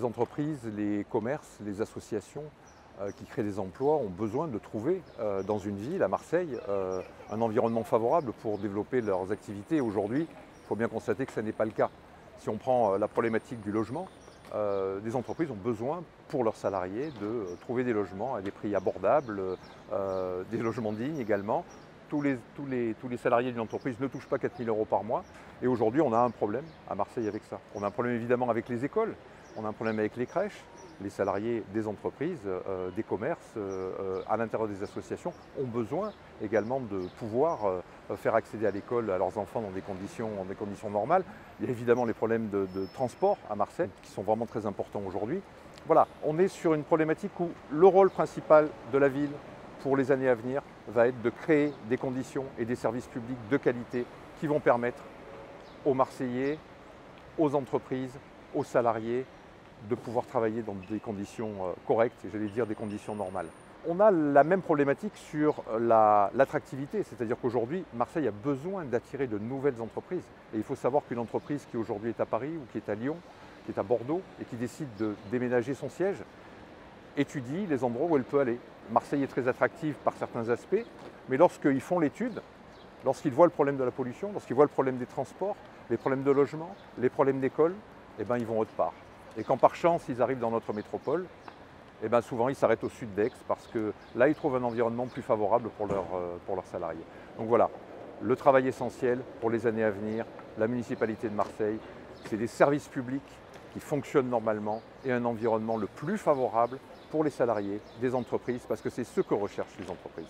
les entreprises, les commerces, les associations qui créent des emplois ont besoin de trouver dans une ville, à Marseille, un environnement favorable pour développer leurs activités. Aujourd'hui, il faut bien constater que ce n'est pas le cas. Si on prend la problématique du logement, des entreprises ont besoin pour leurs salariés de trouver des logements à des prix abordables, des logements dignes également. Tous les salariés d'une entreprise ne touchent pas 4 000 € par mois. Et aujourd'hui, on a un problème à Marseille avec ça. On a un problème évidemment avec les écoles, on a un problème avec les crèches. Les salariés des entreprises, des commerces, à l'intérieur des associations ont besoin également de pouvoir faire accéder à l'école à leurs enfants dans des conditions normales. Il y a évidemment les problèmes de transport à Marseille qui sont vraiment très importants aujourd'hui. Voilà, on est sur une problématique où le rôle principal de la ville pour les années à venir va être de créer des conditions et des services publics de qualité qui vont permettre aux Marseillais, aux entreprises, aux salariés de pouvoir travailler dans des conditions correctes, et j'allais dire des conditions normales. On a la même problématique sur l'attractivité, c'est-à-dire qu'aujourd'hui, Marseille a besoin d'attirer de nouvelles entreprises. Et il faut savoir qu'une entreprise qui aujourd'hui est à Paris ou qui est à Lyon, qui est à Bordeaux et qui décide de déménager son siège, étudie les endroits où elle peut aller. Marseille est très attractive par certains aspects, mais lorsqu'ils font l'étude, lorsqu'ils voient le problème de la pollution, lorsqu'ils voient le problème des transports, les problèmes de logement, les problèmes d'école, eh ben, ils vont autre part. Et quand par chance ils arrivent dans notre métropole, eh ben souvent ils s'arrêtent au sud d'Aix parce que là ils trouvent un environnement plus favorable pour leurs salariés. Donc voilà, le travail essentiel pour les années à venir, la municipalité de Marseille, c'est des services publics qui fonctionnent normalement et un environnement le plus favorable pour les salariés des entreprises parce que c'est ce que recherchent les entreprises.